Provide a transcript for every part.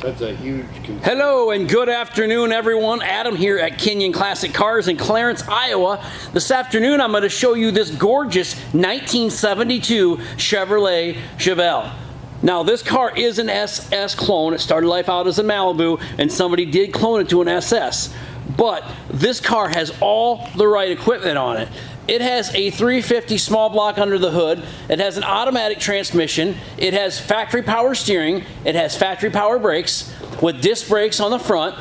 That's a huge concern. Hello and good afternoon, everyone. Adam here at Kenyon Classic Cars in Clarence, Iowa. This afternoon, I'm going to show you this gorgeous 1972 Chevrolet Chevelle. Now, this car is an SS clone. It started life out as a Malibu, and somebody did clone it to an SS. But this car has all the right equipment on it. It has a 350 small block under the hood. It has an automatic transmission. It has factory power steering. It has factory power brakes with disc brakes on the front.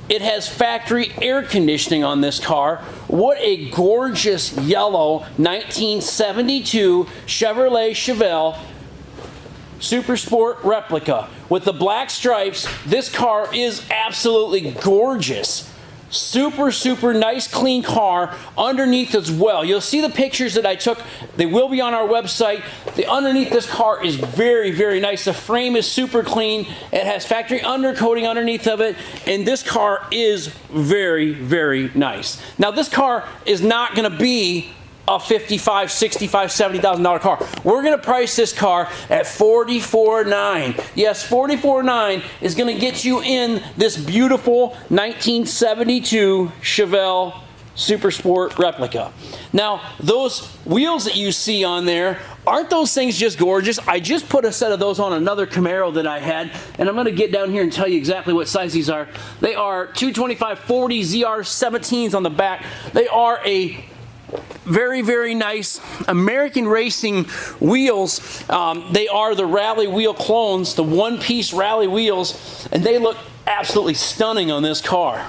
It has factory air conditioning on this car. What a gorgeous yellow 1972 Chevrolet Chevelle Super Sport replica. With the black stripes, this car is absolutely gorgeous. Super nice clean car underneath as well. You'll see the pictures that I took. They will be on our website. The underneath this car is very nice. The frame is super clean. It has factory undercoating underneath of it, and this car is very nice. Now, this car is not going to be a $55,000, $65,000, $70,000 car. We're going to price this car at $44,900. Yes, $44,900 is going to get you in this beautiful 1972 Chevelle Super Sport replica. Now, those wheels that you see on there, aren't those things just gorgeous? I just put a set of those on another Camaro that I had, and I'm going to get down here and tell you exactly what size these are. They are 225/40 ZR17s on the back. They are a very nice American racing wheels. They are the rally wheel clones, the one-piece rally wheels, and they look absolutely stunning on this car.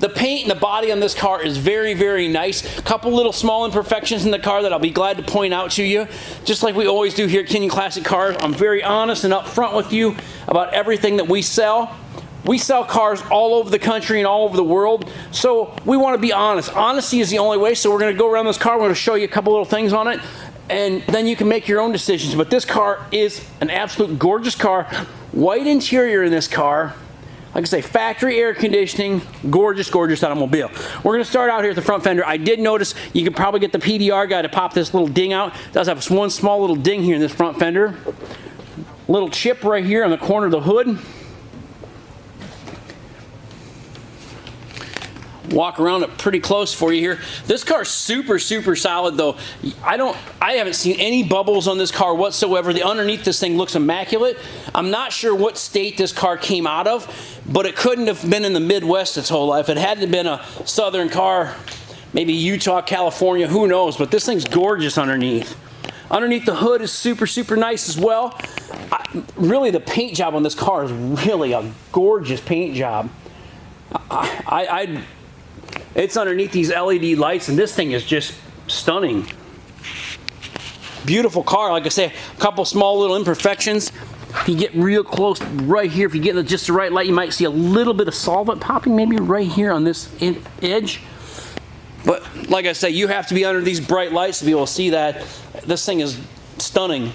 The paint and the body on this car is very nice. A couple little small imperfections in the car that I'll be glad to point out to you. Just like we always do here at Kenyon Classic Cars, I'm very honest and upfront with you about everything that we sell. We sell cars all over the country and all over the world, so we want to be honest. Honesty is the only way, so we're going to go around this car. We're going to show you a couple little things on it, and then you can make your own decisions. But this car is an absolute gorgeous car. White interior in this car. Like I say, factory air conditioning, gorgeous automobile. We're going to start out here at the front fender. I did notice you could probably get the PDR guy to pop this little ding out. It does have one small little ding here in this front fender. Little chip right here on the corner of the hood. Walk around it pretty close for you here. This car's super solid though. I haven't seen any bubbles on this car whatsoever. The underneath this thing looks immaculate. I'm not sure what state this car came out of, but it couldn't have been in the Midwest its whole life. It had to have been a southern car, maybe Utah, California, who knows, but this thing's gorgeous underneath. Underneath the hood is super nice as well. Really, the paint job on this car is really a gorgeous paint job. It's underneath these LED lights, and this thing is just stunning. Beautiful car. Like I say, a couple small little imperfections. If you get real close right here, if you get just the right light, you might see a little bit of solvent popping maybe right here on this edge. But like I say, you have to be under these bright lights to be able to see that. This thing is stunning.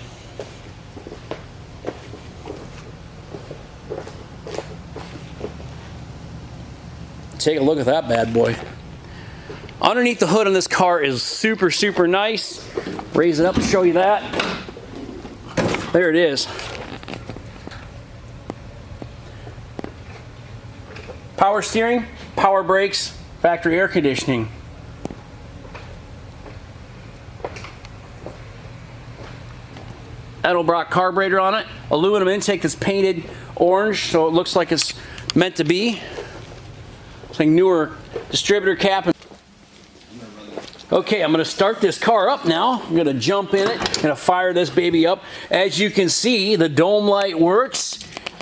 Take a look at that bad boy. Underneath the hood on this car is super nice. Raise it up and show you that. There it is. Power steering, power brakes, factory air conditioning. Edelbrock carburetor on it. Aluminum intake that's painted orange, so it looks like it's meant to be. Newer distributor cap. Okay, I'm going to start this car up now. I'm going to jump in it. I'm going to fire this baby up. As you can see, the dome light works.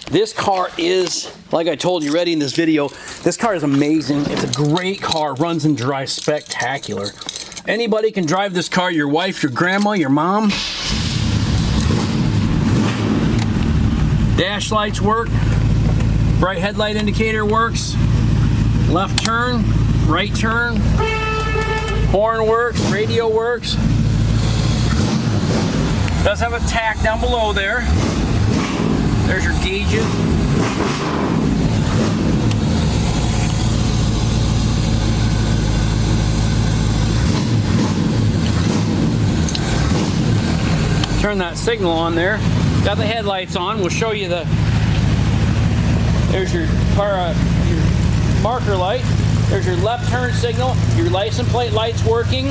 This car is, like I told you already in this video, this car is amazing. It's a great car. Runs and drives spectacular. Anybody can drive this car. Your wife, your grandma, your mom. Dash lights work. Bright headlight indicator works. Left turn, right turn, horn works, radio works. Does have a tack down below there. There's your gauges. Turn that signal on there. Got the headlights on. We'll show you the There's your marker light. There's your left turn signal. Your license plate light's working.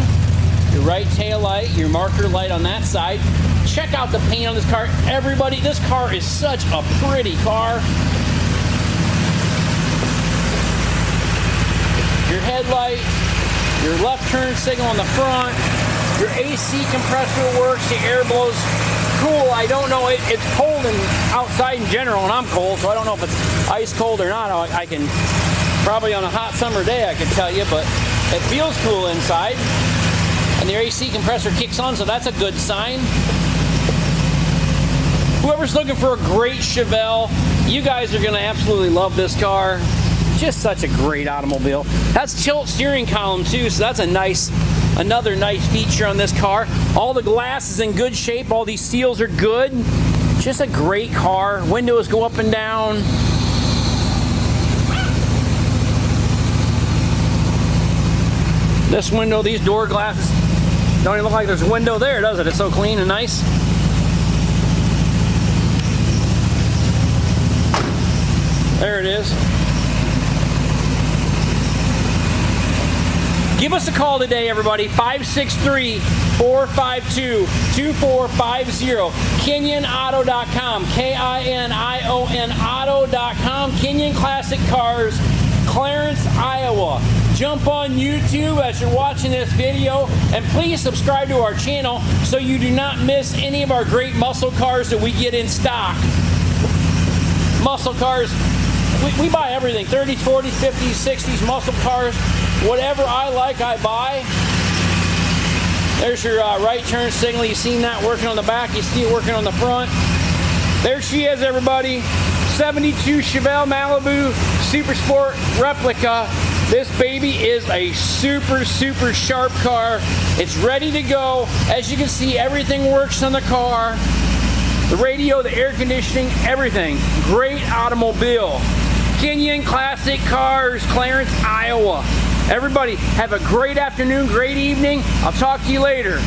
Your right tail light. Your marker light on that side. Check out the paint on this car. Everybody, this car is such a pretty car. Your headlight. Your left turn signal on the front. Your AC compressor works. The air blows cool. I don't know. It's cold outside in general, and I'm cold, so I don't know if it's ice cold or not. I can probably on a hot summer day I can tell you, but it feels cool inside. And the AC compressor kicks on, so that's a good sign. Whoever's looking for a great Chevelle, you guys are going to absolutely love this car. Just such a great automobile. That's tilt steering column too, so that's another nice feature on this car. All the glass is in good shape. All these seals are good. Just a great car. Windows go up and down. This window, these door glasses, don't even look like there's a window there, does it? It's so clean and nice. There it is. Give us a call today, everybody. 563-452-2450. KinyonAuto.com. K-I-N-I-O-N Auto.com. Kenyon Classic Cars, Clarence, Iowa. Jump on YouTube as you're watching this video, and please subscribe to our channel so you do not miss any of our great muscle cars that we get in stock. Muscle cars, we buy everything. 30s, 40s, 50s, 60s, muscle cars. Whatever I like, I buy. There's your right turn signal. You've seen that working on the back. You see it working on the front. There she is, everybody. 72 Chevelle Malibu Super Sport replica. This baby is a super sharp car. It's ready to go. As you can see, everything works on the car. The radio, the air conditioning, everything. Great automobile. Kenyon Classic Cars, Clarence, Iowa. Everybody, have a great afternoon, great evening. I'll talk to you later.